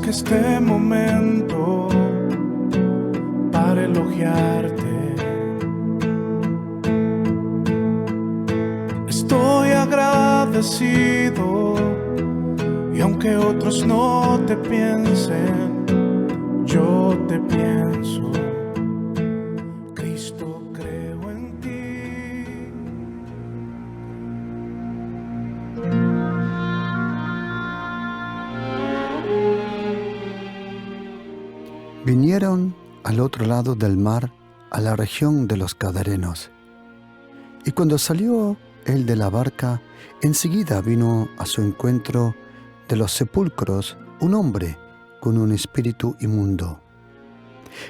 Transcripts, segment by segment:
que este momento para elogiarte. Estoy agradecido y aunque otros no te piensen, yo te pienso. Cristo, creo en ti. Vinieron al otro lado del mar, a la región de los Gadarenos. Y cuando salió él de la barca, enseguida vino a su encuentro de los sepulcros un hombre con un espíritu inmundo,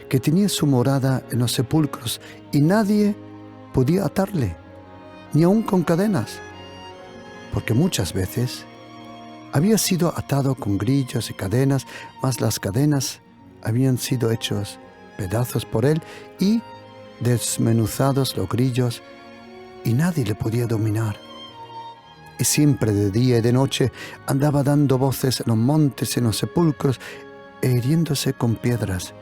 que tenía su morada en los sepulcros, y nadie podía atarle, ni aun con cadenas, porque muchas veces había sido atado con grillos y cadenas, mas las cadenas habían sido hechos pedazos por él y desmenuzados los grillos, y nadie le podía dominar. Y siempre de día y de noche andaba dando voces en los montes y en los sepulcros, e hiriéndose con piedras.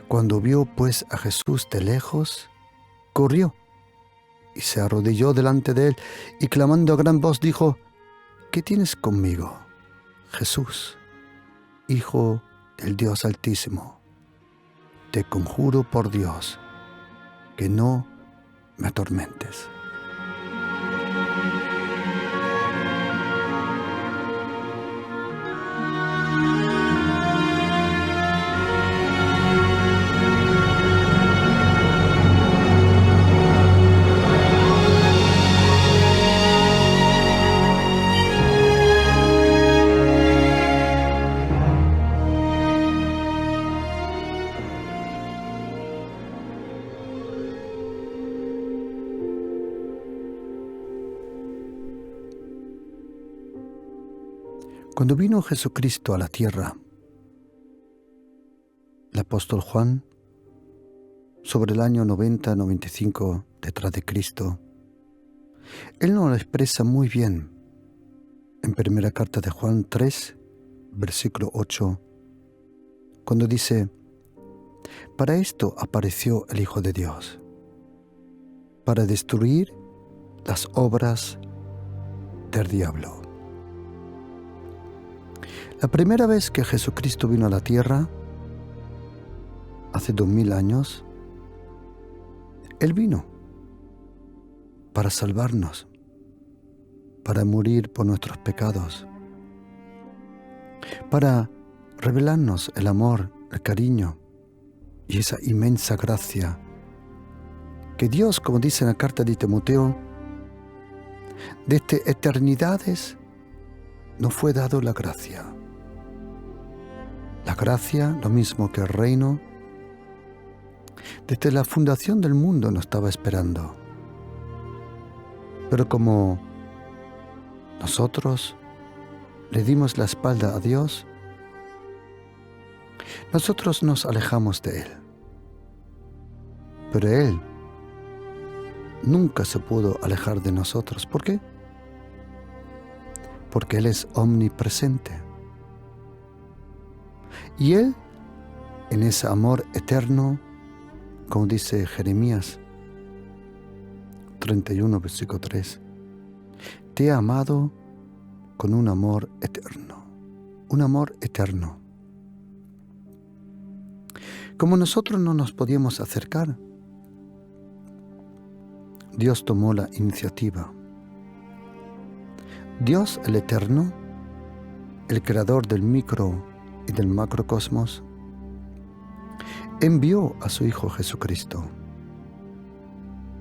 Cuando vio pues a Jesús de lejos, corrió y se arrodilló delante de él, y clamando a gran voz dijo: ¿Qué tienes conmigo, Jesús, Hijo del Dios Altísimo? Te conjuro por Dios que no me atormentes. Cuando vino Jesucristo a la tierra, el apóstol Juan, sobre el año 90-95 detrás de Cristo, él nos lo expresa muy bien en primera carta de Juan 3, versículo 8, cuando dice: para esto apareció el Hijo de Dios, para destruir las obras del diablo. La primera vez que Jesucristo vino a la tierra, hace 2000 años, Él vino para salvarnos, para morir por nuestros pecados, para revelarnos el amor, el cariño y esa inmensa gracia que Dios, como dice en la carta de Timoteo, desde eternidades nos fue dado la gracia. La gracia, lo mismo que el reino, desde la fundación del mundo nos estaba esperando. Pero como nosotros le dimos la espalda a Dios, nosotros nos alejamos de Él. Pero Él nunca se pudo alejar de nosotros. ¿Por qué? Porque Él es omnipresente. Y Él, en ese amor eterno, como dice Jeremías 31, versículo 3, te ha amado con un amor eterno. Un amor eterno. Como nosotros no nos podíamos acercar, Dios tomó la iniciativa. Dios, el Eterno, el creador del micro y del macrocosmos, envió a su Hijo Jesucristo.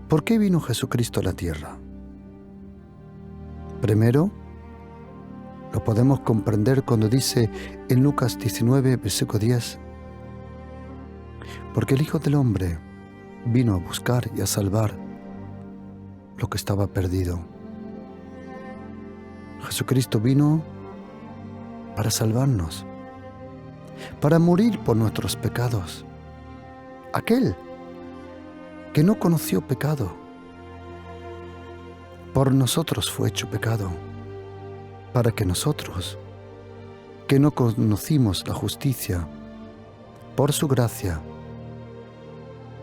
¿Por qué vino Jesucristo a la tierra? Primero, lo podemos comprender cuando dice en Lucas 19, versículo 10, porque el Hijo del Hombre vino a buscar y a salvar lo que estaba perdido. Jesucristo vino para salvarnos, para morir por nuestros pecados. Aquel que no conoció pecado, por nosotros fue hecho pecado, para que nosotros que no conocimos la justicia, por su gracia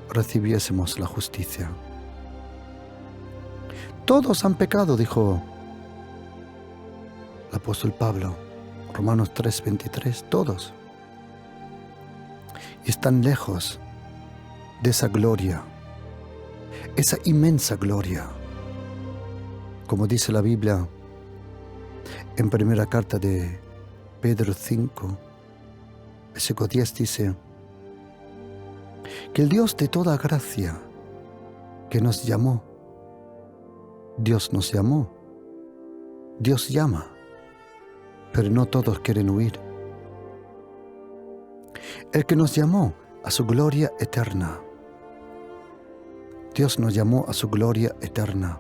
recibiésemos la justicia. Todos han pecado, dijo el apóstol Pablo, Romanos 3:23, todos. Y están lejos de esa gloria, esa inmensa gloria. Como dice la Biblia en primera carta de Pedro 5, versículo 10, dice que el Dios de toda gracia que nos llamó, Dios nos llamó, Dios llama, pero no todos quieren huir. El que nos llamó a su gloria eterna, Dios nos llamó a su gloria eterna.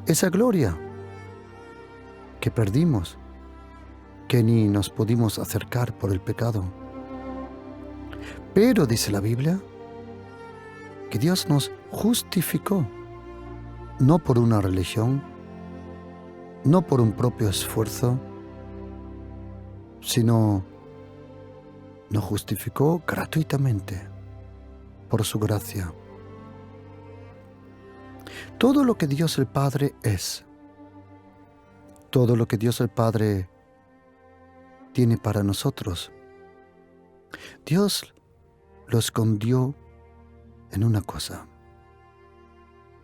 Esa gloria que perdimos, que ni nos pudimos acercar por el pecado. Pero dice la Biblia que Dios nos justificó, no por una religión, no por un propio esfuerzo, sino nos justificó gratuitamente por su gracia. Todo lo que Dios el Padre es, todo lo que Dios el Padre tiene para nosotros, Dios lo escondió en una cosa,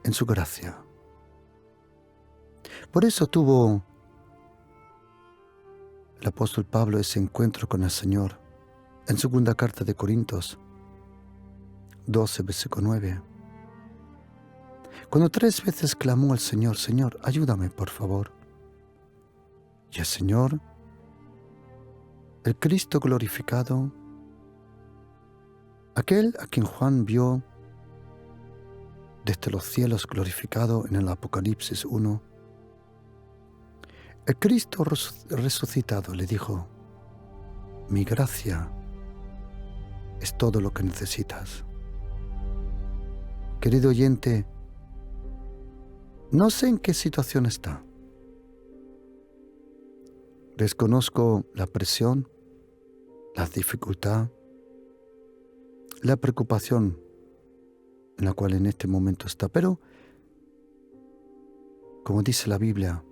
en su gracia. Por eso tuvo el apóstol Pablo ese encuentro con el Señor en segunda carta de Corintios 12, versículo 9. Cuando 3 veces clamó al Señor, Señor, ayúdame, por favor. Y el Señor, el Cristo glorificado, aquel a quien Juan vio desde los cielos glorificado en el Apocalipsis 1, el Cristo resucitado le dijo, mi gracia es todo lo que necesitas. Querido oyente, no sé en qué situación está. Desconozco la presión, la dificultad, la preocupación en la cual en este momento está. Pero, como dice la Biblia,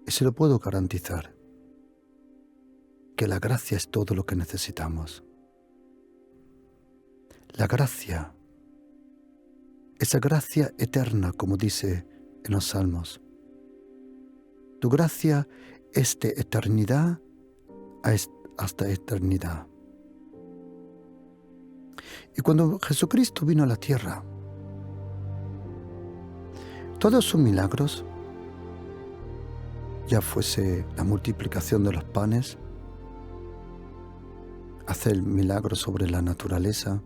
y se lo puedo garantizar, que la gracia es todo lo que necesitamos. La gracia, esa gracia eterna, como dice en los Salmos. Tu gracia es de eternidad hasta eternidad. Y cuando Jesucristo vino a la tierra, todos sus milagros, ya fuese la multiplicación de los panes, hacer milagros sobre la naturaleza,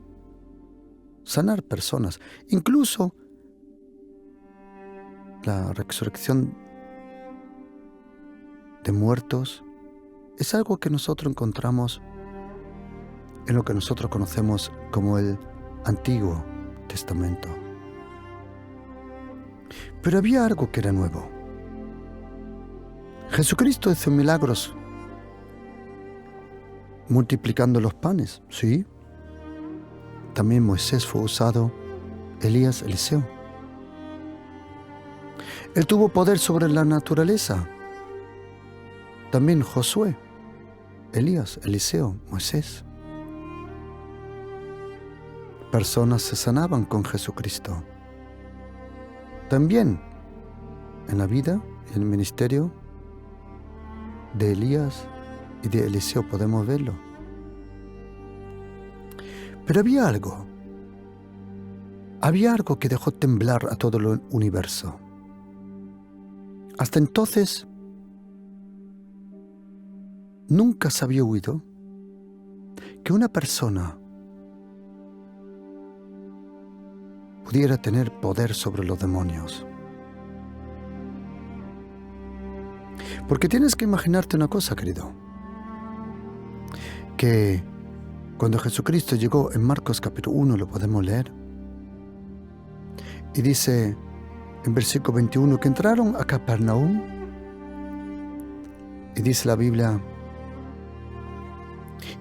sanar personas, incluso la resurrección de muertos, es algo que nosotros encontramos en lo que nosotros conocemos como el Antiguo Testamento. Pero había algo que era nuevo. Jesucristo hizo milagros multiplicando los panes, sí. También Moisés fue usado, Elías, Eliseo. Él tuvo poder sobre la naturaleza. También Josué, Elías, Eliseo, Moisés. Personas se sanaban con Jesucristo. También en la vida y en el ministerio de Elías y de Eliseo podemos verlo. Pero había algo que dejó temblar a todo el universo. Hasta entonces, nunca se había oído que una persona pudiera tener poder sobre los demonios. Porque tienes que imaginarte una cosa, querido, que cuando Jesucristo llegó en Marcos capítulo 1, lo podemos leer, y dice en versículo 21 que entraron a Capernaum Y dice la Biblia,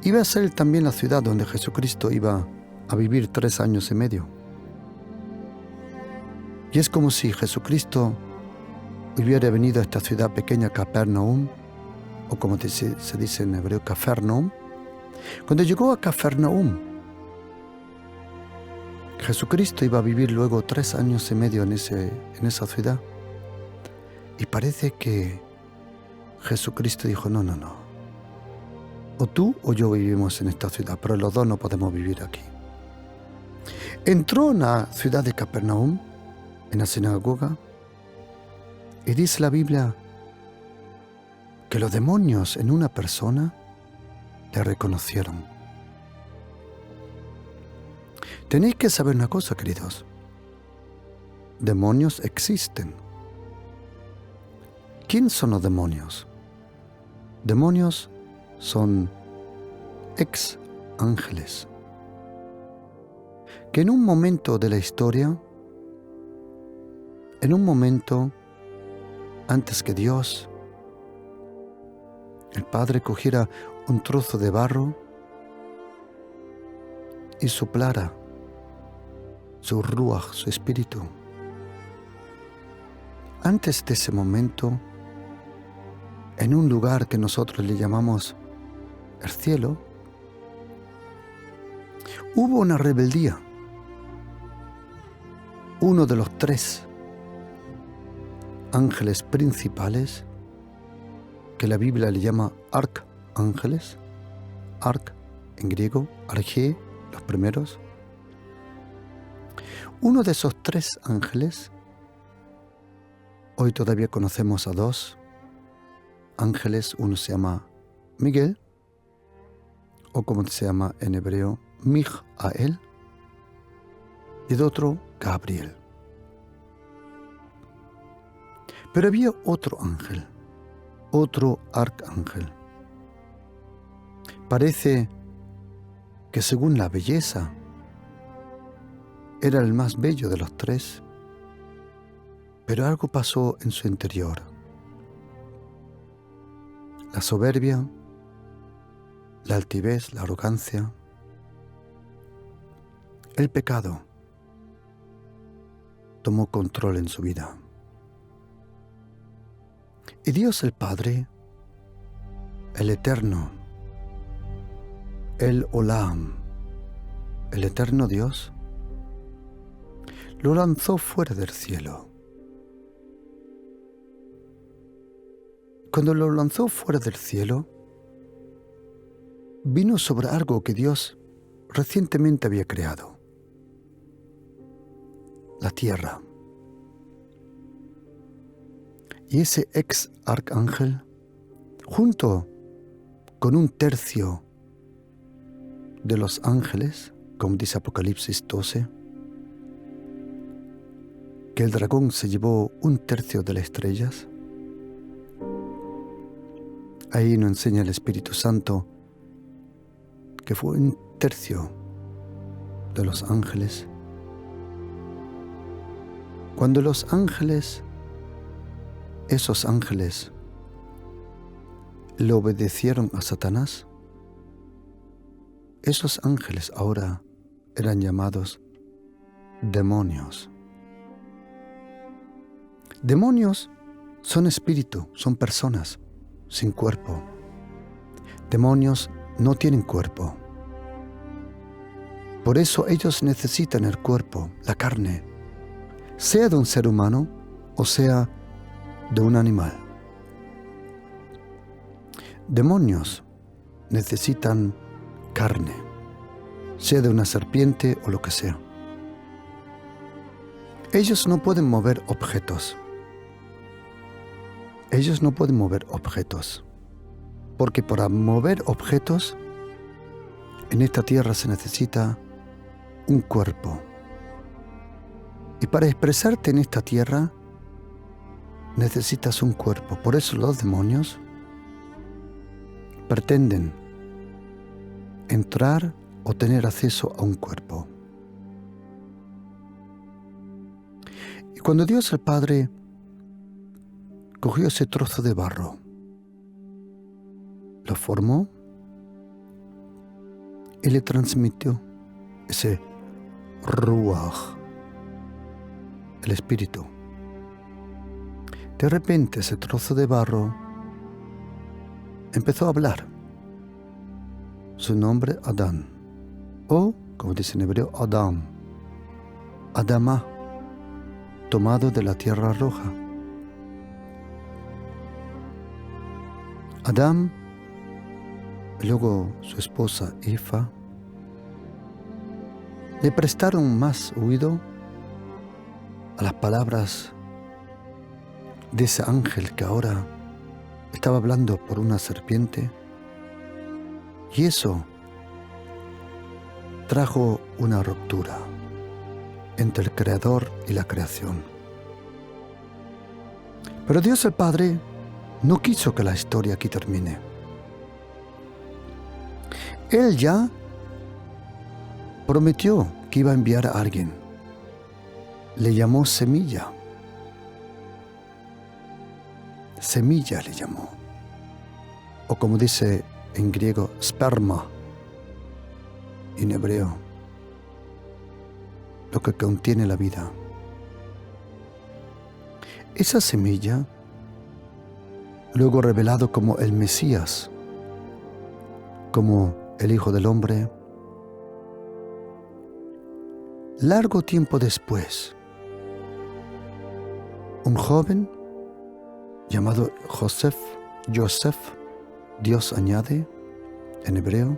iba a ser también la ciudad donde Jesucristo iba a vivir 3 años y medio. Y es como si Jesucristo hubiera venido a esta ciudad pequeña, Capernaum, o como se dice en hebreo, Cafarnaum. Cuando llegó a Cafarnaum, Jesucristo iba a vivir luego 3 años y medio en esa ciudad. Y parece que Jesucristo dijo, no. O tú o yo vivimos en esta ciudad, pero los dos no podemos vivir aquí. Entró en la ciudad de Capernaum, en la sinagoga, y dice la Biblia que los demonios en una persona le reconocieron. Tenéis que saber una cosa, queridos. Demonios existen. ¿Quién son los demonios? Demonios son ex ángeles que en un momento de la historia, en un momento antes que Dios, el Padre cogiera un trozo de barro y soplara su ruaj, su espíritu. Antes de ese momento, en un lugar que nosotros le llamamos el cielo, hubo una rebeldía. Uno de los 3 ángeles principales, que la Biblia le llama arcángeles, arc en griego, arge, los primeros. Uno de esos 3 ángeles, hoy todavía conocemos a 2 ángeles, uno se llama Miguel, o como se llama en hebreo, Mijael, y el otro, Gabriel. Pero había otro ángel, otro arcángel. Parece que según la belleza, era el más bello de los 3, pero algo pasó en su interior. La soberbia, la altivez, la arrogancia, el pecado tomó control en su vida. Y Dios el Padre, el Eterno, el Olam, el Eterno Dios, lo lanzó fuera del cielo. Cuando lo lanzó fuera del cielo, vino sobre algo que Dios recientemente había creado, la tierra. Y ese ex arcángel, junto con 1/3 de los ángeles, como dice Apocalipsis 12, que el dragón se llevó 1/3 de las estrellas. Ahí nos enseña el Espíritu Santo que fue 1/3 de los ángeles. Cuando los ángeles, esos ángeles, le obedecieron a Satanás, esos ángeles ahora eran llamados demonios. Demonios son espíritu, son personas sin cuerpo. Demonios no tienen cuerpo. Por eso ellos necesitan el cuerpo, la carne, sea de un ser humano o sea de un animal. Demonios necesitan carne, sea de una serpiente o lo que sea. Ellos no pueden mover objetos. Ellos no pueden mover objetos, porque para mover objetos en esta tierra se necesita un cuerpo. Y para expresarte en esta tierra necesitas un cuerpo. Por eso los demonios pretenden entrar o tener acceso a un cuerpo. Y cuando Dios el Padre cogió ese trozo de barro lo formó y le transmitió ese ruaj, el espíritu. De repente ese trozo de barro empezó a hablar. Su nombre Adán, o como dice en hebreo, Adam, Adama, tomado de la tierra roja. Adán, y luego su esposa Eva, le prestaron más oído a las palabras de ese ángel que ahora estaba hablando por una serpiente, y eso trajo una ruptura entre el Creador y la creación. Pero Dios el Padre no quiso que la historia aquí termine. Él ya prometió que iba a enviar a alguien. Le llamó semilla. Semilla le llamó. O como dice en griego, sperma, en hebreo, lo que contiene la vida. Esa semilla, luego revelado como el Mesías, como el Hijo del Hombre, largo tiempo después, un joven llamado Joseph, Dios añade en hebreo,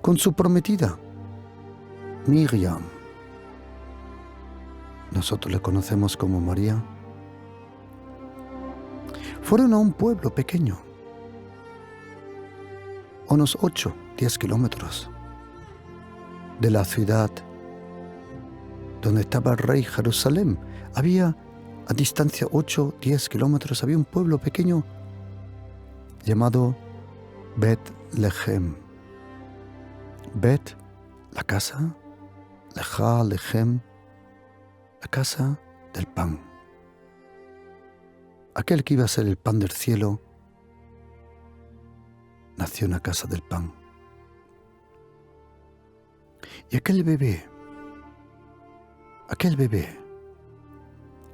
con su prometida Miriam, nosotros le conocemos como María, fueron a un pueblo pequeño, unos 8-10 kilómetros de la ciudad donde estaba el rey Jerusalén. Había a distancia 8-10 kilómetros, había un pueblo pequeño llamado Bet-Lehem. Bet, la casa, Leja, Lehem, la casa del pan. Aquel que iba a ser el pan del cielo, nació en la casa del pan. Y aquel bebé,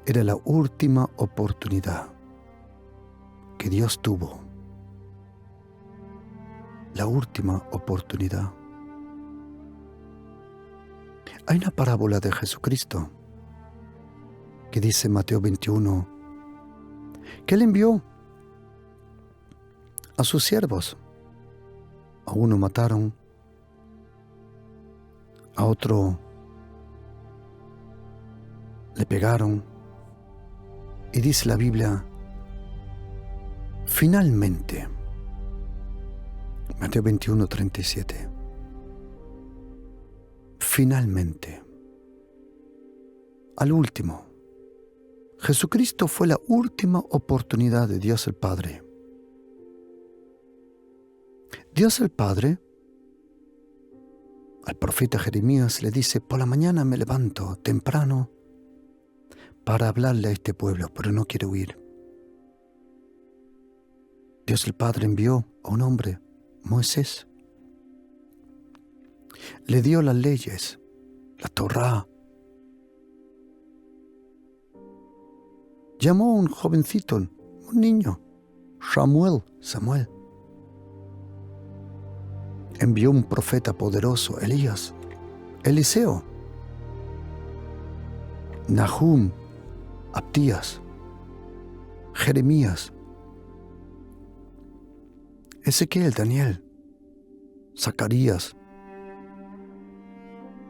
era la última oportunidad que Dios tuvo. La última oportunidad. Hay una parábola de Jesucristo que dice en Mateo 21 que Él envió a sus siervos. A uno mataron, a otro le pegaron, y dice la Biblia, finalmente, Mateo 21:37, finalmente, al último, Jesucristo fue la última oportunidad de Dios el Padre. Dios el Padre, al profeta Jeremías le dice, por la mañana me levanto temprano para hablarle a este pueblo, pero no quiere huir. Dios el Padre envió a un hombre, Moisés. Le dio las leyes, la Torá. Llamó a un jovencito, un niño, Samuel. Envió un profeta poderoso, Elías, Eliseo, Nahum, Abdías, Jeremías, Ezequiel, Daniel, Zacarías,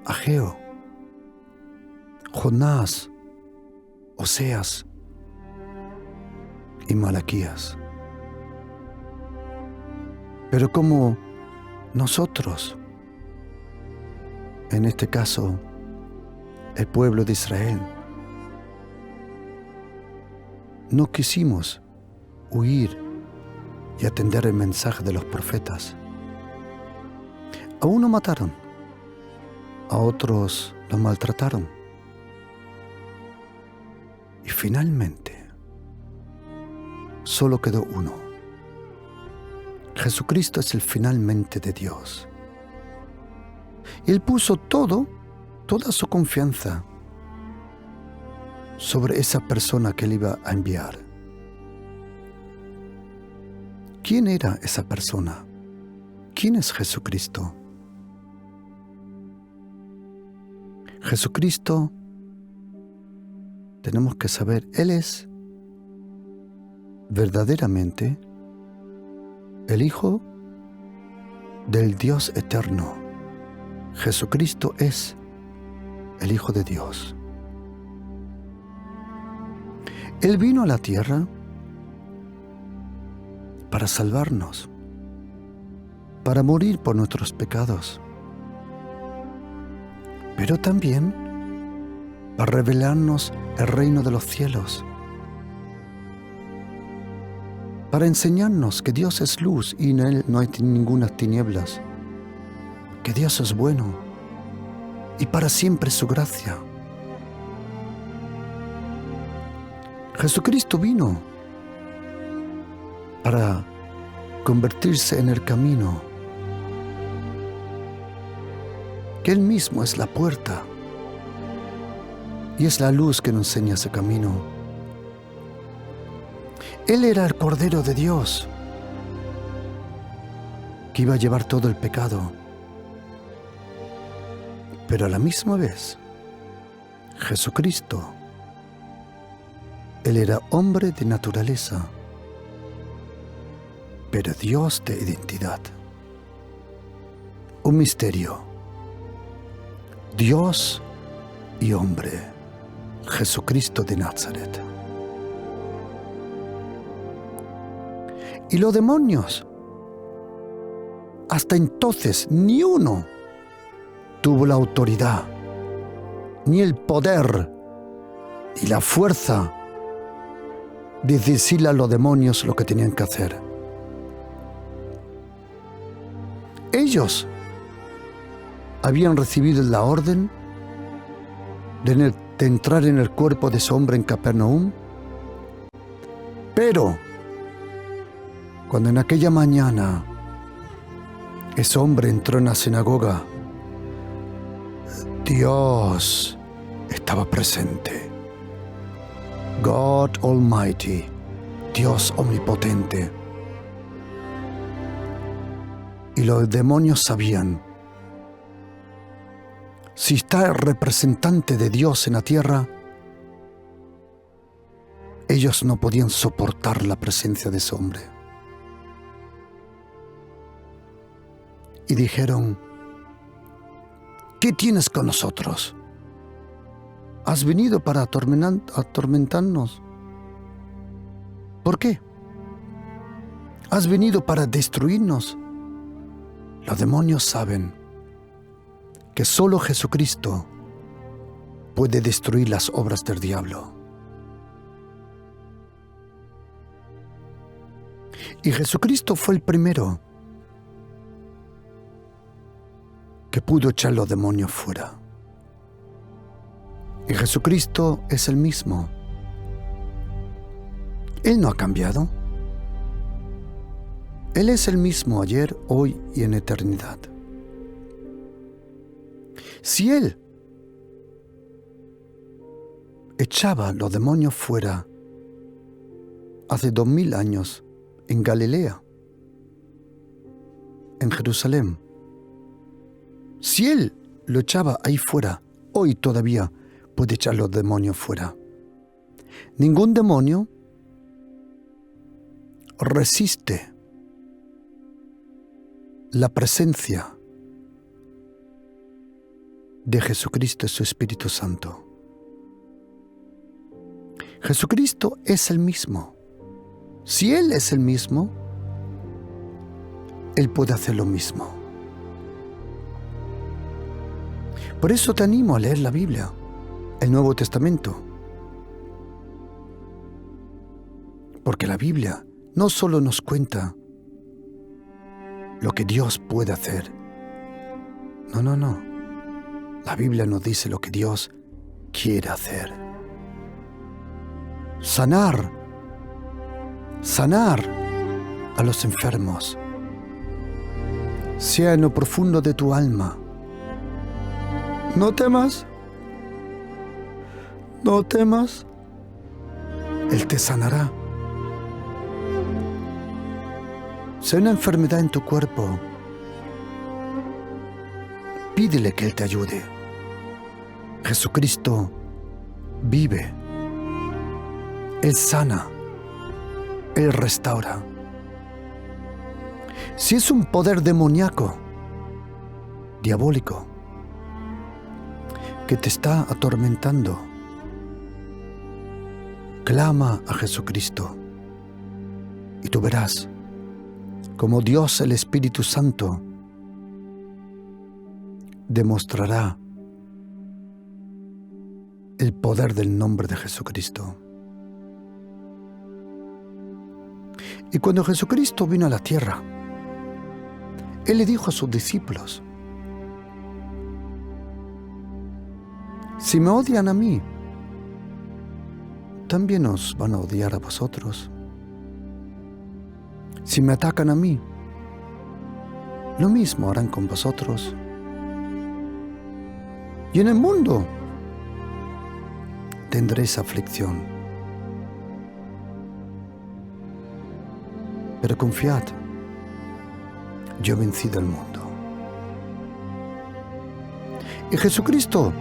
Ageo, Jonás, Oseas y Malaquías. Pero como nosotros, en este caso, el pueblo de Israel, no quisimos huir y atender el mensaje de los profetas. A uno mataron, a otros los maltrataron. Y finalmente, solo quedó uno, Jesucristo es el finalmente de Dios. Él puso toda su confianza sobre esa persona que Él iba a enviar. ¿Quién era esa persona? ¿Quién es Jesucristo? Jesucristo, tenemos que saber, Él es verdaderamente el Hijo del Dios eterno. Jesucristo es el Hijo de Dios. Él vino a la tierra para salvarnos, para morir por nuestros pecados, pero también para revelarnos el reino de los cielos, para enseñarnos que Dios es luz y en Él no hay ninguna tinieblas, que Dios es bueno y para siempre su gracia. Jesucristo vino para convertirse en el camino, que Él mismo es la puerta y es la luz que nos enseña ese camino. Él era el Cordero de Dios que iba a llevar todo el pecado, pero a la misma vez Jesucristo, Él era hombre de naturaleza, pero Dios de identidad. Un misterio. Dios y hombre. Jesucristo de Nazaret. Y los demonios, hasta entonces ni uno tuvo la autoridad, ni el poder y la fuerza de decirle a los demonios lo que tenían que hacer. Ellos habían recibido la orden de entrar en el cuerpo de ese hombre en Capernaum, pero cuando en aquella mañana ese hombre entró en la sinagoga, Dios estaba presente. God Almighty, Dios omnipotente. Y los demonios sabían, si está el representante de Dios en la tierra, ellos no podían soportar la presencia de ese hombre. Y dijeron, ¿qué tienes con nosotros? ¿Has venido para atormentarnos? ¿Por qué? ¿Has venido para destruirnos? Los demonios saben que solo Jesucristo puede destruir las obras del diablo. Y Jesucristo fue el primero que pudo echar los demonios fuera. Y Jesucristo es el mismo. Él no ha cambiado. Él es el mismo ayer, hoy y en eternidad. Si Él echaba los demonios fuera hace 2000 años en Galilea, en Jerusalén, si Él lo echaba ahí fuera, hoy todavía puede echar los demonios fuera. Ningún demonio resiste la presencia de Jesucristo y su Espíritu Santo. Jesucristo es el mismo. Si Él es el mismo, Él puede hacer lo mismo. Por eso te animo a leer la Biblia, el Nuevo Testamento. Porque la Biblia no solo nos cuenta lo que Dios puede hacer. No. La Biblia nos dice lo que Dios quiere hacer. Sanar a los enfermos, sea en lo profundo de tu alma. No temas. No temas. Él te sanará. Si hay una enfermedad en tu cuerpo, pídele que Él te ayude. Jesucristo vive. Él sana. Él restaura. Si es un poder demoníaco, diabólico, que te está atormentando, clama a Jesucristo y tú verás como Dios, el Espíritu Santo, demostrará el poder del nombre de Jesucristo. Y cuando Jesucristo vino a la tierra, Él le dijo a sus discípulos: si me odian a mí, también os van a odiar a vosotros. Si me atacan a mí, lo mismo harán con vosotros. Y en el mundo tendréis aflicción. Pero confiad, yo he vencido el mundo. Y Jesucristo,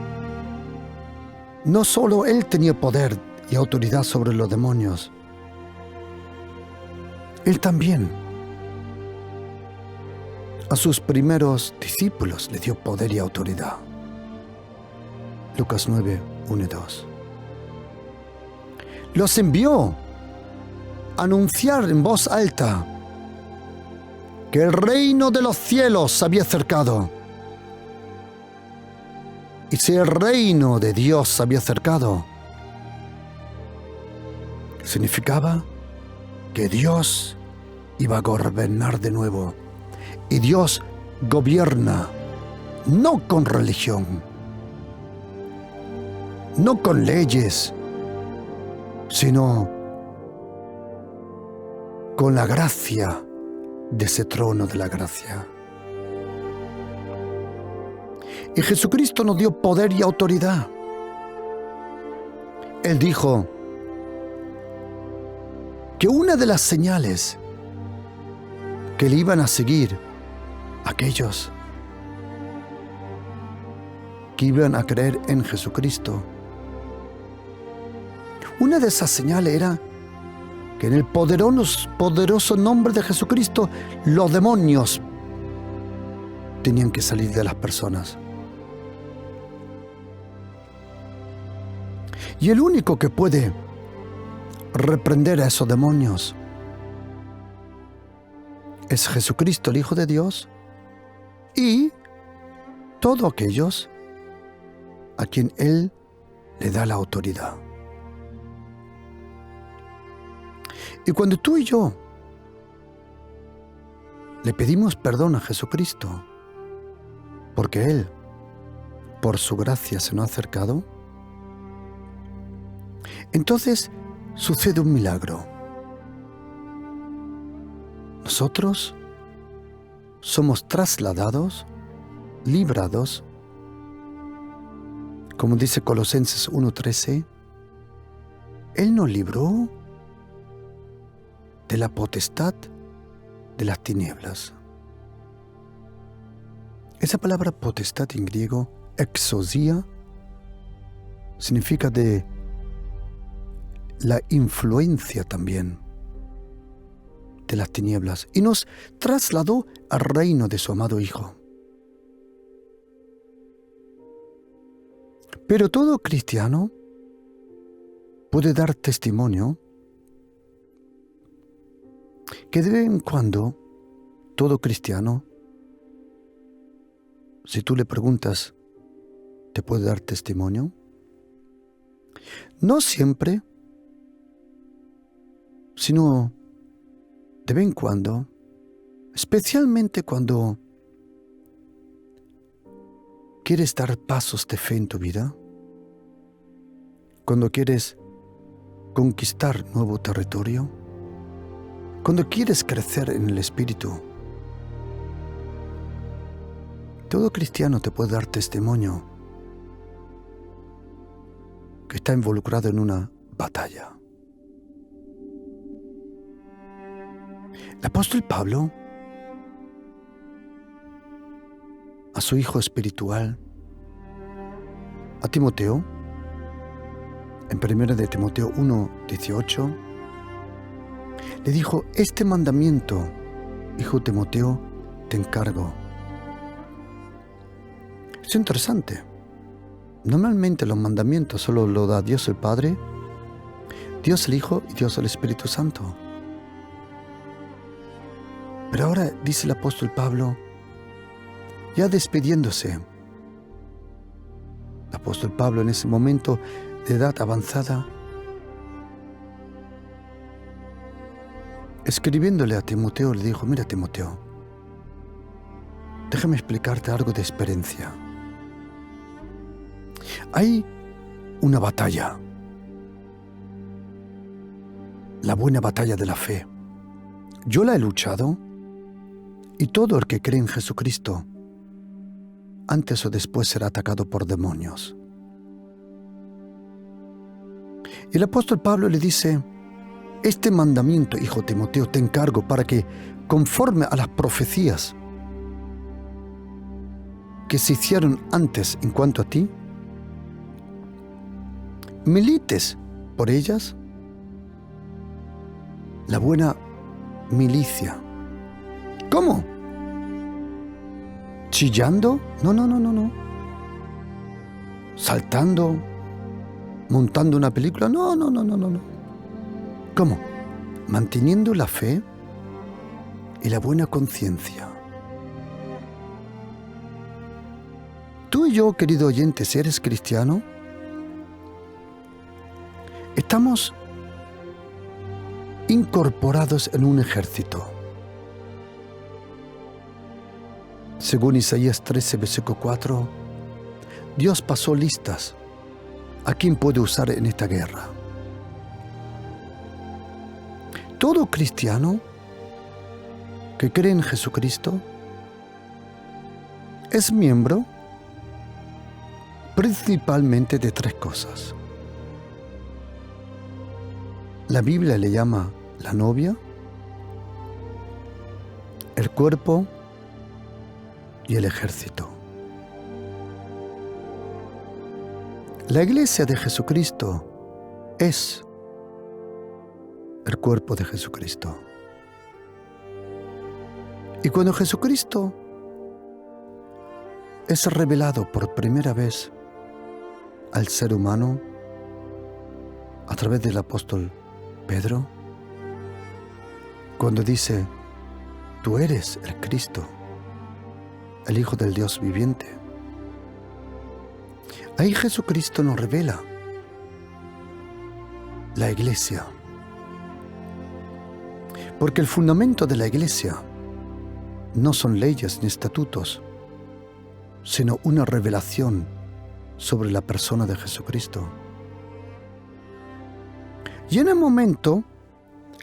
no solo Él tenía poder y autoridad sobre los demonios, Él también a sus primeros discípulos le dio poder y autoridad. Lucas 9, 1 y 2. Los envió a anunciar en voz alta que el reino de los cielos se había acercado. Y si el reino de Dios se había acercado, significaba que Dios iba a gobernar de nuevo. Y Dios gobierna no con religión, no con leyes, sino con la gracia de ese trono de la gracia. Y Jesucristo nos dio poder y autoridad. Él dijo que una de las señales que le iban a seguir aquellos que iban a creer en Jesucristo, una de esas señales era que en el poderoso nombre de Jesucristo los demonios tenían que salir de las personas. Y el único que puede reprender a esos demonios es Jesucristo, el Hijo de Dios, y todos aquellos a quien Él le da la autoridad. Y cuando tú y yo le pedimos perdón a Jesucristo, porque Él, por su gracia, se nos ha acercado, entonces sucede un milagro. Nosotros somos trasladados, librados, como dice Colosenses 1:13, Él nos libró de la potestad de las tinieblas. Esa palabra potestad en griego, exousia, significa de la influencia también de las tinieblas, y nos trasladó al reino de su amado Hijo. Pero todo cristiano puede dar testimonio que de vez en cuando todo cristiano, si tú le preguntas, ¿te puede dar testimonio? No siempre, sino de vez en cuando, especialmente cuando quieres dar pasos de fe en tu vida, cuando quieres conquistar nuevo territorio, cuando quieres crecer en el Espíritu, Todo cristiano te puede dar testimonio que está involucrado en una batalla. El apóstol Pablo, a su hijo espiritual, a Timoteo, en 1 de Timoteo 1:18, le dijo: este mandamiento, hijo Timoteo, te encargo. Es interesante. Normalmente los mandamientos solo lo da Dios el Padre, Dios el Hijo y Dios el Espíritu Santo. Pero ahora dice el apóstol Pablo, ya despidiéndose, el apóstol Pablo en ese momento de edad avanzada, escribiéndole a Timoteo, le dijo: mira, Timoteo, déjame explicarte algo de experiencia. Hay una batalla, la buena batalla de la fe. Yo la he luchado, y todo el que cree en Jesucristo, antes o después será atacado por demonios. Y el apóstol Pablo le dice: este mandamiento, hijo Timoteo, te encargo para que, conforme a las profecías que se hicieron antes en cuanto a ti, milites por ellas la buena milicia. ¿Cómo? ¿Chillando? No. ¿Saltando? ¿Montando una película? No. ¿Cómo? Manteniendo la fe y la buena conciencia. Tú y yo, querido oyente, si eres cristiano, estamos incorporados en un ejército. Según Isaías 13, versículo 4, Dios pasó listas a quién puede usar en esta guerra. Todo cristiano que cree en Jesucristo es miembro principalmente de tres cosas. La Biblia le llama la novia, el cuerpo y el ejército. La iglesia de Jesucristo es el cuerpo de Jesucristo. Y cuando Jesucristo es revelado por primera vez al ser humano a través del apóstol Pedro, cuando dice: tú eres el Cristo, el Hijo del Dios viviente. Ahí Jesucristo nos revela la iglesia. Porque el fundamento de la iglesia no son leyes ni estatutos, sino una revelación sobre la persona de Jesucristo. Y en el momento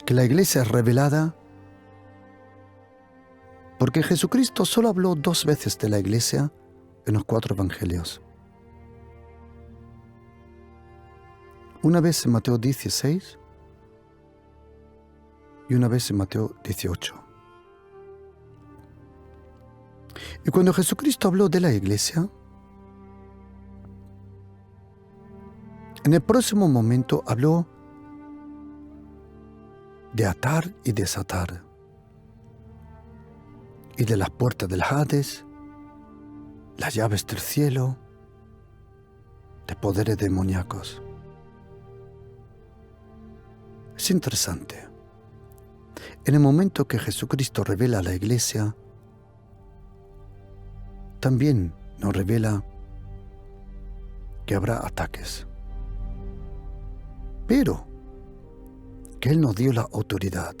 que la iglesia es revelada, porque Jesucristo solo habló 2 veces de la iglesia en los 4 evangelios. Una vez en Mateo 16 y una vez en Mateo 18. Y cuando Jesucristo habló de la iglesia, en el próximo momento habló de atar y desatar, y de las puertas del Hades, las llaves del cielo, de poderes demoníacos. Es interesante. En el momento que Jesucristo revela a la iglesia, también nos revela que habrá ataques. Pero que Él nos dio la autoridad,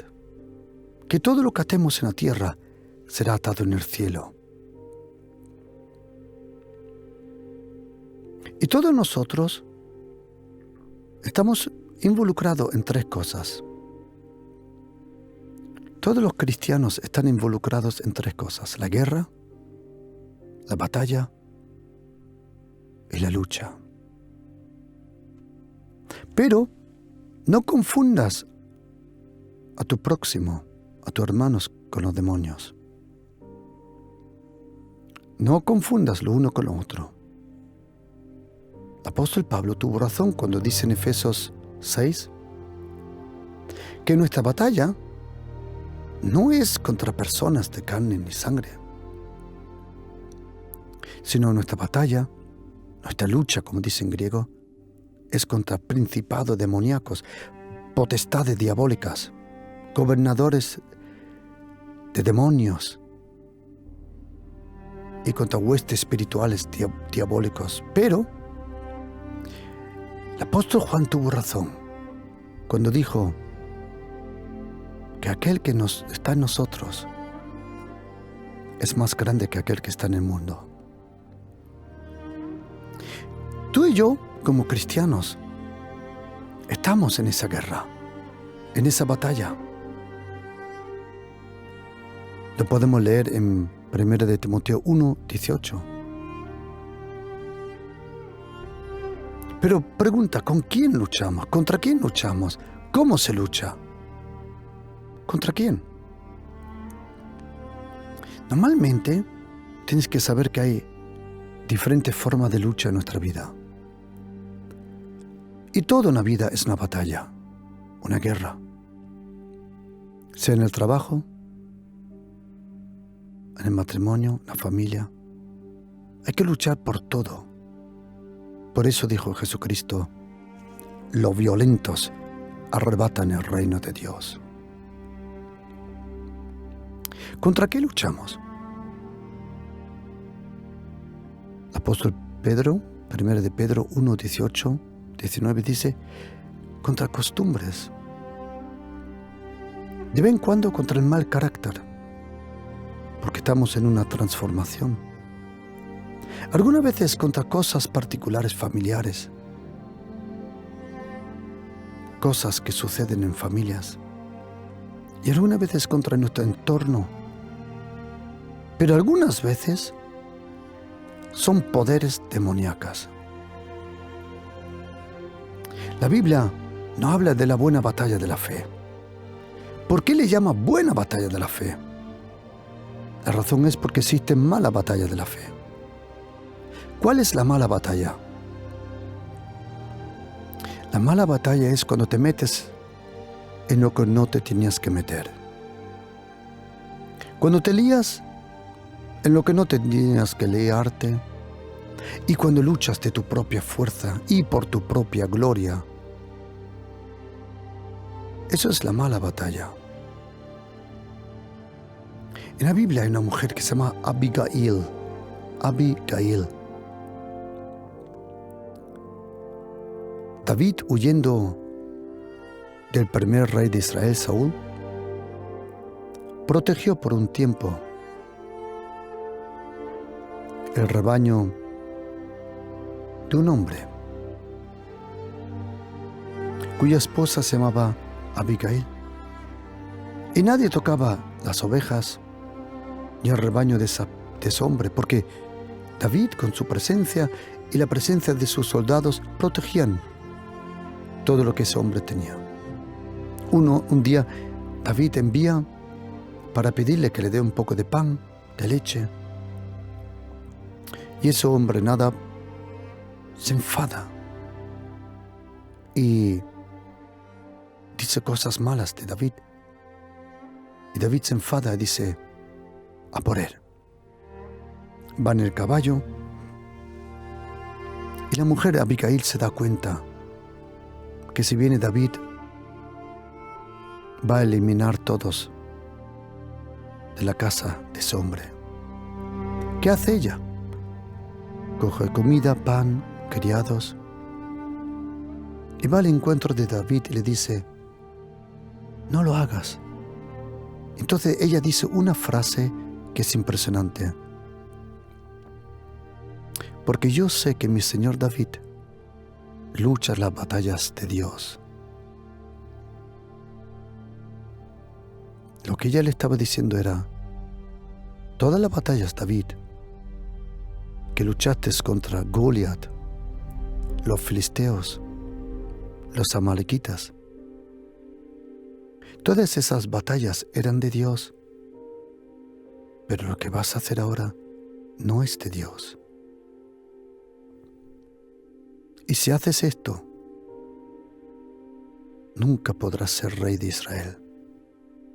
que todo lo que atemos en la tierra será atado en el cielo. Y todos nosotros estamos involucrados en 3 cosas. Todos los cristianos están involucrados en 3 cosas: la guerra, la batalla y la lucha. Pero no confundas a tu próximo, a tus hermanos con los demonios. No confundas lo uno con lo otro. El apóstol Pablo tuvo razón cuando dice en Efesios 6 que nuestra batalla no es contra personas de carne ni sangre, sino nuestra batalla, nuestra lucha, como dice en griego, es contra principados demoníacos, potestades diabólicas, gobernadores de demonios y contra huestes espirituales diabólicos. Pero el apóstol Juan tuvo razón cuando dijo que aquel que está en nosotros es más grande que aquel que está en el mundo. Tú y yo, como cristianos, estamos en esa guerra, en esa batalla. Lo podemos leer en 1 de Timoteo 1:18. Pero pregunta, ¿con quién luchamos? ¿Contra quién luchamos? ¿Cómo se lucha? ¿Contra quién? Normalmente tienes que saber que hay diferentes formas de lucha en nuestra vida. Y toda una vida es una batalla, una guerra. Sea en el trabajo, en el matrimonio, en la familia. Hay que luchar por todo. Por eso dijo Jesucristo, los violentos arrebatan el reino de Dios. ¿Contra qué luchamos? El apóstol Pedro, 1 de Pedro 1:18-19 dice, contra costumbres. De vez en cuando contra el mal carácter, porque estamos en una transformación. Algunas veces contra cosas particulares familiares, cosas que suceden en familias, y algunas veces contra nuestro entorno. Pero algunas veces son poderes demoníacas. La Biblia no habla de la buena batalla de la fe. ¿Por qué le llama buena batalla de la fe? La razón es porque existe mala batalla de la fe. ¿Cuál es la mala batalla? La mala batalla es cuando te metes en lo que no te tenías que meter. Cuando te lías en lo que no tenías que liarte. Y cuando luchas de tu propia fuerza y por tu propia gloria. Eso es la mala batalla. En la Biblia hay una mujer que se llama Abigail. David, huyendo del primer rey de Israel, Saúl, protegió por un tiempo el rebaño de un hombre cuya esposa se llamaba Abigail. Y nadie tocaba las ovejas ni el rebaño de ese hombre, porque David, con su presencia y la presencia de sus soldados, protegían todo lo que ese hombre tenía. Un día David envía para pedirle que le dé un poco de pan, de leche, y ese hombre Nadab se enfada y dice cosas malas de David. Y David se enfada y dice, a por él. Va en el caballo y la mujer Abigail se da cuenta que si viene David va a eliminar todos de la casa de ese hombre. ¿Qué hace ella? Coge comida, pan, criados y va al encuentro de David y le dice, no lo hagas. Entonces ella dice una frase que es impresionante. Porque yo sé que mi señor David lucha las batallas de Dios. Lo que ella le estaba diciendo era, todas las batallas, David, que luchaste contra Goliat, los filisteos, los amalequitas. Todas esas batallas eran de Dios, pero lo que vas a hacer ahora no es de Dios. Y si haces esto, nunca podrás ser rey de Israel,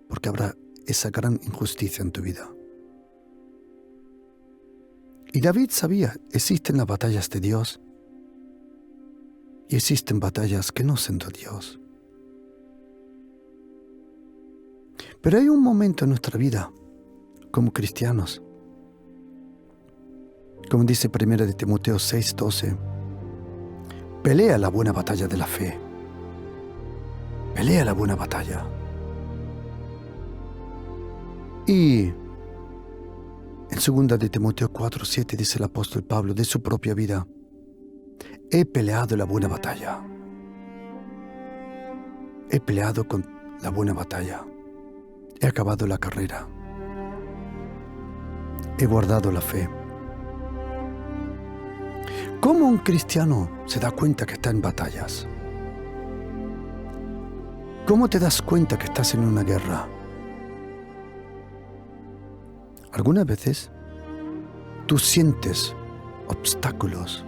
porque habrá esa gran injusticia en tu vida. Y David sabía, existen las batallas de Dios y existen batallas que no son de Dios. Pero hay un momento en nuestra vida, como cristianos, como dice 1 de Timoteo 6:12, pelea la buena batalla de la fe. Pelea la buena batalla. Y en 2 de Timoteo 4:7 dice el apóstol Pablo de su propia vida, he peleado la buena batalla. He peleado con la buena batalla. He acabado la carrera. He guardado la fe. ¿Cómo un cristiano se da cuenta que está en batallas? ¿Cómo te das cuenta que estás en una guerra? Algunas veces tú sientes obstáculos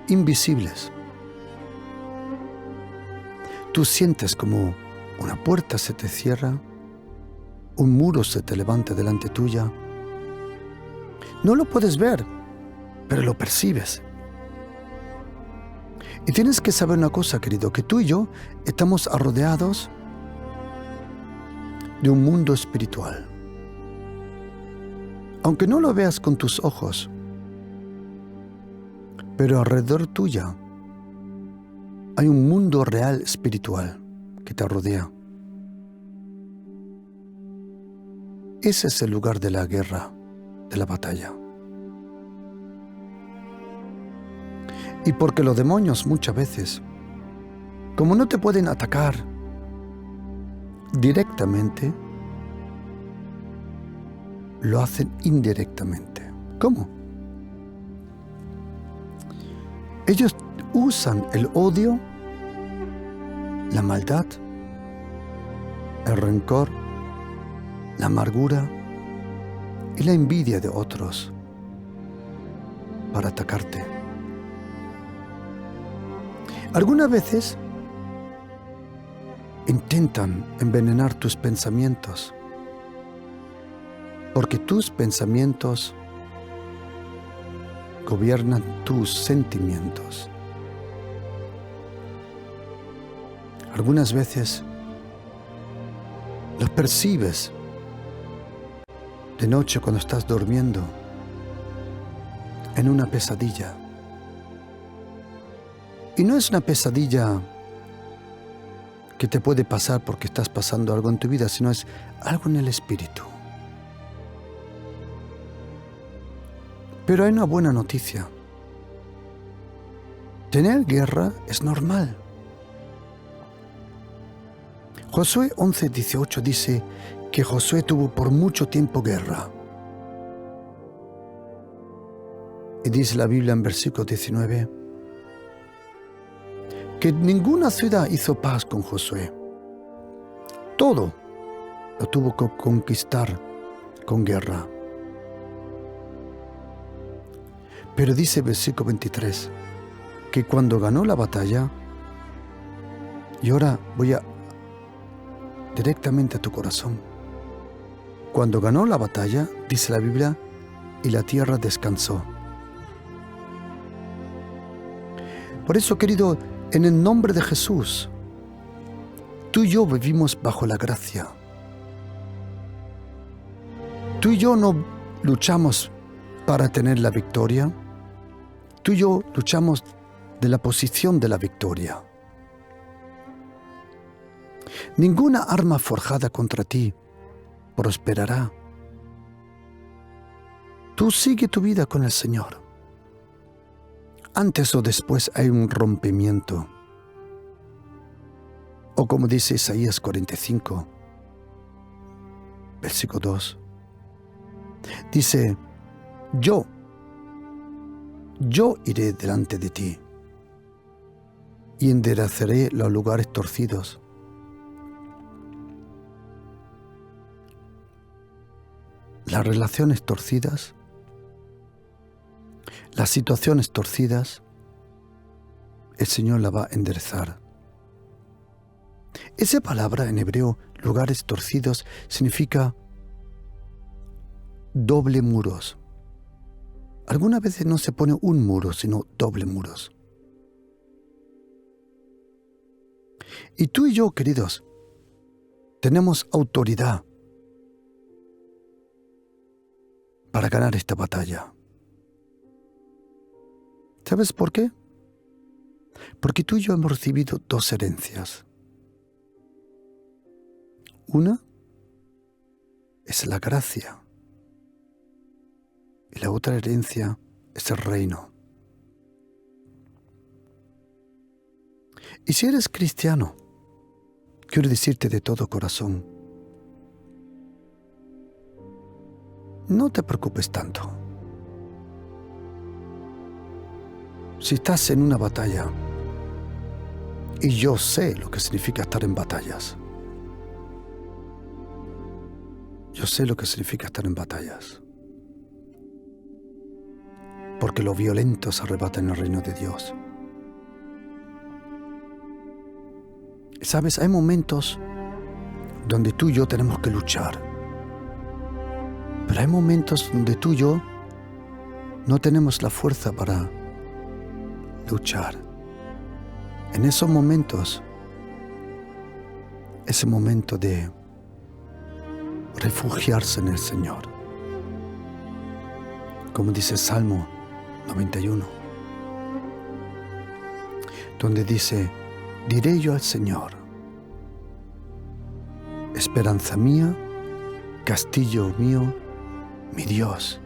invisibles. Tú sientes como una puerta se te cierra, un muro se te levanta delante tuya. No lo puedes ver, pero lo percibes. Y tienes que saber una cosa, querido, que tú y yo estamos rodeados de un mundo espiritual. Aunque no lo veas con tus ojos, pero alrededor tuya hay un mundo real espiritual que te rodea. Ese es el lugar de la guerra, de la batalla. Y porque los demonios muchas veces, como no te pueden atacar directamente, lo hacen indirectamente. ¿Cómo? Ellos usan el odio, la maldad, el rencor, la amargura y la envidia de otros para atacarte. Algunas veces intentan envenenar tus pensamientos, porque tus pensamientos gobiernan tus sentimientos. Algunas veces los percibes de noche cuando estás durmiendo en una pesadilla. Y no es una pesadilla que te puede pasar porque estás pasando algo en tu vida, sino es algo en el espíritu. Pero hay una buena noticia. Tener guerra es normal. Josué 11:18 dice que Josué tuvo por mucho tiempo guerra. Y dice la Biblia en versículo 19 que ninguna ciudad hizo paz con Josué. Todo lo tuvo que conquistar con guerra. Pero dice el versículo 23 que cuando ganó la batalla, y ahora voy directamente a tu corazón, cuando ganó la batalla, dice la Biblia, y la tierra descansó. Por eso, querido, en el nombre de Jesús, tú y yo vivimos bajo la gracia. Tú y yo no luchamos para tener la victoria. Tú y yo luchamos de la posición de la victoria. Ninguna arma forjada contra ti prosperará. Tú sigue tu vida con el Señor. Antes o después hay un rompimiento. O como dice Isaías 45, versículo 2. Dice, yo yo iré delante de ti y enderezaré los lugares torcidos. Las relaciones torcidas, las situaciones torcidas, el Señor la va a enderezar. Esa palabra en hebreo, lugares torcidos, significa doble muros. Algunas veces no se pone un muro, sino doble muros. Y tú y yo, queridos, tenemos autoridad para ganar esta batalla. ¿Sabes por qué? Porque tú y yo hemos recibido dos herencias. Una es la gracia y la otra herencia es el reino. Y si eres cristiano, quiero decirte de todo corazón, no te preocupes tanto. Si estás en una batalla, y yo sé lo que significa estar en batallas, yo sé lo que significa estar en batallas, porque lo violento se arrebata en el reino de Dios. ¿Sabes? Hay momentos donde tú y yo tenemos que luchar, pero hay momentos donde tú y yo no tenemos la fuerza para luchar. En esos momentos, ese momento de refugiarse en el Señor, como dice Salmo 91, donde dice: diré yo al Señor, esperanza mía, castillo mío, mi Dios,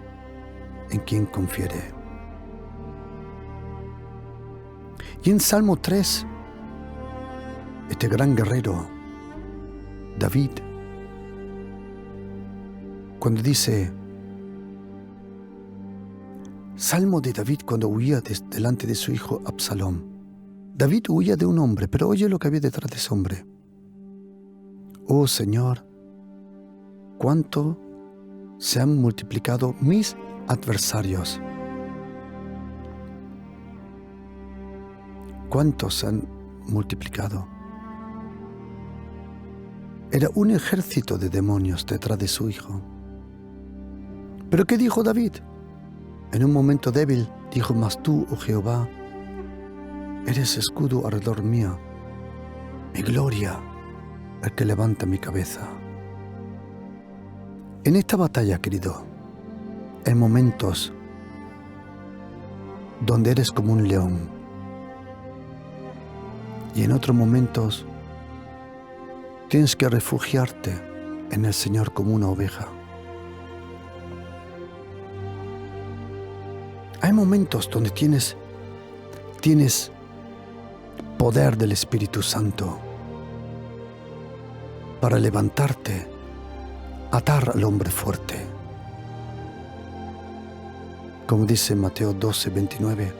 en quien confiaré. Y en Salmo 3, este gran guerrero, David, cuando dice, Salmo de David cuando huía delante de su hijo Absalón. David huía de un hombre, pero oye lo que había detrás de ese hombre. Oh Señor, cuánto se han multiplicado mis adversarios. ¿Cuántos se han multiplicado? Era un ejército de demonios detrás de su hijo. ¿Pero qué dijo David? En un momento débil dijo: mas tú, oh Jehová, eres escudo alrededor mío, mi gloria, el que levanta mi cabeza. En esta batalla, querido, hay momentos donde eres como un león, y en otros momentos tienes que refugiarte en el Señor como una oveja. Hay momentos donde tienes poder del Espíritu Santo para levantarte, atar al hombre fuerte. Como dice Mateo 12, 29,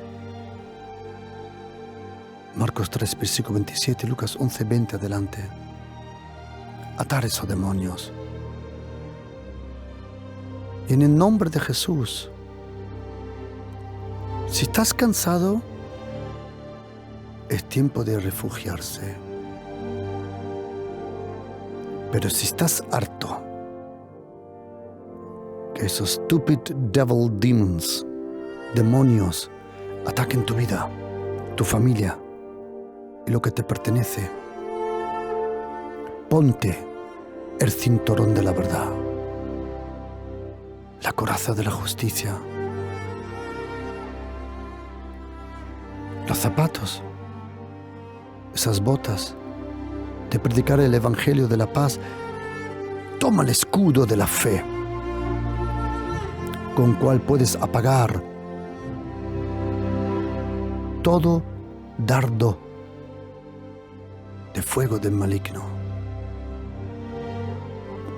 Marcos 3, versículo 27, Lucas 11, 20 adelante. Atar esos demonios. Y en el nombre de Jesús, si estás cansado, es tiempo de refugiarse. Pero si estás harto, que esos stupid devil demons, demonios, ataquen tu vida, tu familia y lo que te pertenece, ponte el cinturón de la verdad, la coraza de la justicia, los zapatos, esas botas de predicar el evangelio de la paz. Toma el escudo de la fe, con cual puedes apagar todo dardo de fuego del maligno.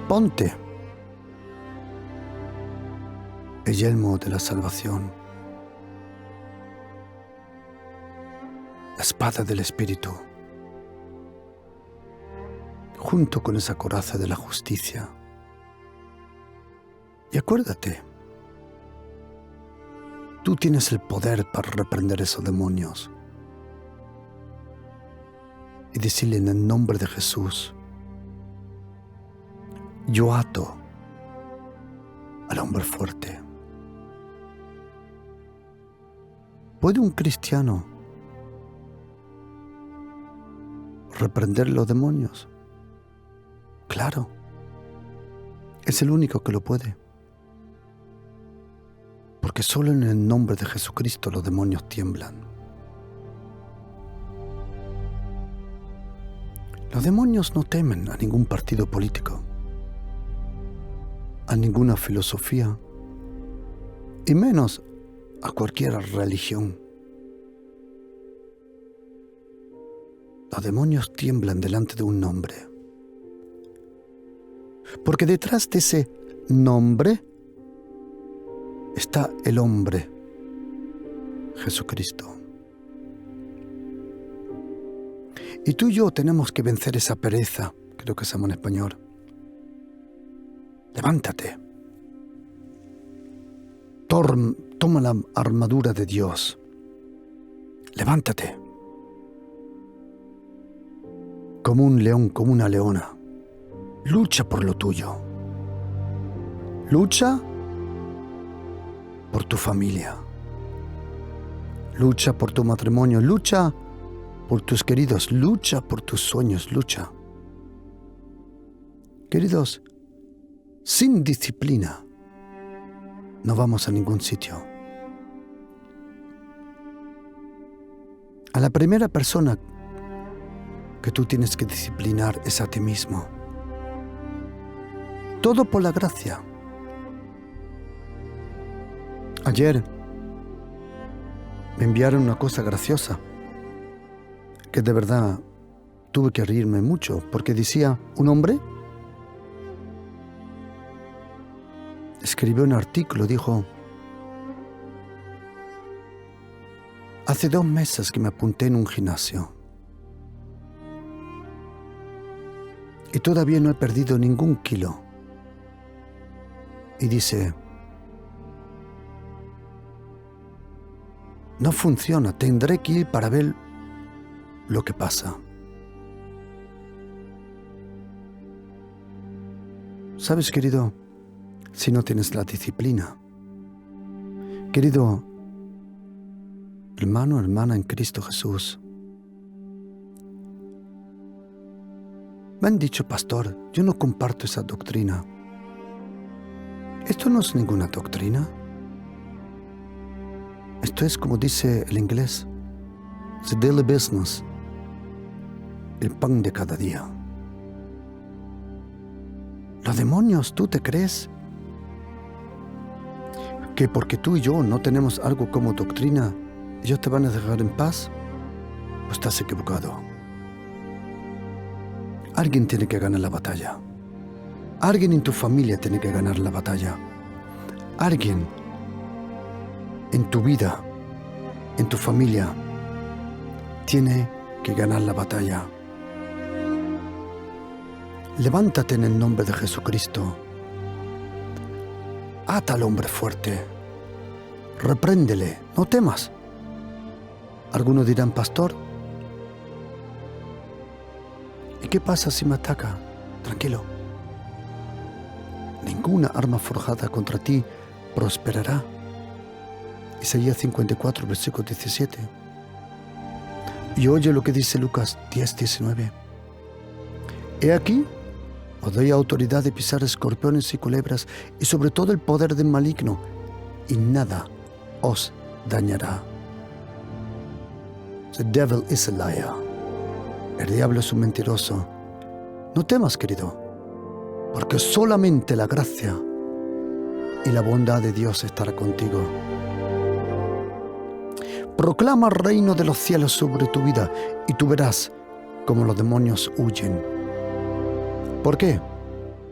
Ponte el yelmo de la salvación, la espada del Espíritu, junto con esa coraza de la justicia. Y acuérdate, tú tienes el poder para reprender esos demonios y decirle en el nombre de Jesús: yo ato al hombre fuerte. ¿Puede un cristiano reprender los demonios? Claro, es el único que lo puede. Porque solo en el nombre de Jesucristo los demonios tiemblan. Los demonios no temen a ningún partido político, a ninguna filosofía, y menos a cualquier religión. Los demonios tiemblan delante de un nombre. Porque detrás de ese nombre está el hombre, Jesucristo. Y tú y yo tenemos que vencer esa pereza, creo que se llama en español. Levántate. Toma la armadura de Dios. Levántate. Como un león, como una leona. Lucha por lo tuyo. Lucha por tu familia. Lucha por tu matrimonio. Lucha por tus queridos. Lucha por tus sueños. Lucha. Queridos, sin disciplina no vamos a ningún sitio. A la primera persona que tú tienes que disciplinar es a ti mismo. Todo por la gracia. Ayer me enviaron una cosa graciosa que de verdad tuve que reírme mucho, porque decía un hombre, escribió un artículo, dijo: hace 2 meses que me apunté en un gimnasio y todavía no he perdido ningún kilo. Y dice: no funciona, tendré que ir para ver lo que pasa. ¿Sabes, querido? Si no tienes la disciplina, querido hermano, hermana en Cristo Jesús, me han dicho: pastor, yo no comparto esa doctrina. Esto no es ninguna doctrina. Esto es, como dice el inglés, the daily business, el pan de cada día. Los demonios, ¿tú te crees que porque tú y yo no tenemos algo como doctrina, ellos te van a dejar en paz? Pues estás equivocado. Alguien tiene que ganar la batalla. Alguien en tu familia tiene que ganar la batalla. Alguien en tu vida, en tu familia, tiene que ganar la batalla. Levántate en el nombre de Jesucristo. Ata al hombre fuerte. Repréndele, no temas. Algunos dirán: pastor, ¿y qué pasa si me ataca? Tranquilo. Ninguna arma forjada contra ti prosperará. Isaías 54, versículo 17. Y oye lo que dice Lucas 10, 19. He aquí, os doy autoridad de pisar escorpiones y culebras, y sobre todo el poder del maligno, y nada os dañará. The devil is a liar. El diablo es un mentiroso. No temas, querido, porque solamente la gracia y la bondad de Dios estará contigo. Proclama el reino de los cielos sobre tu vida y tú verás cómo los demonios huyen. ¿Por qué?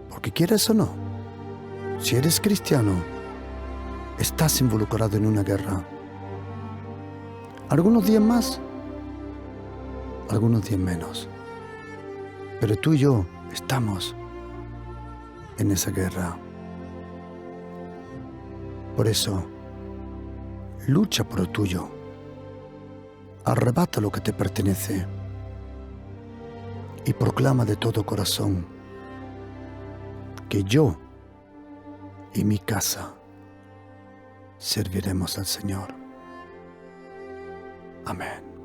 Porque quieres o no. Si eres cristiano, estás involucrado en una guerra. Algunos días más algunos días menos. Pero tú y yo estamos en esa guerra. Por eso, lucha por lo tuyo. Arrebata lo que te pertenece y proclama de todo corazón que yo y mi casa serviremos al Señor. Amén.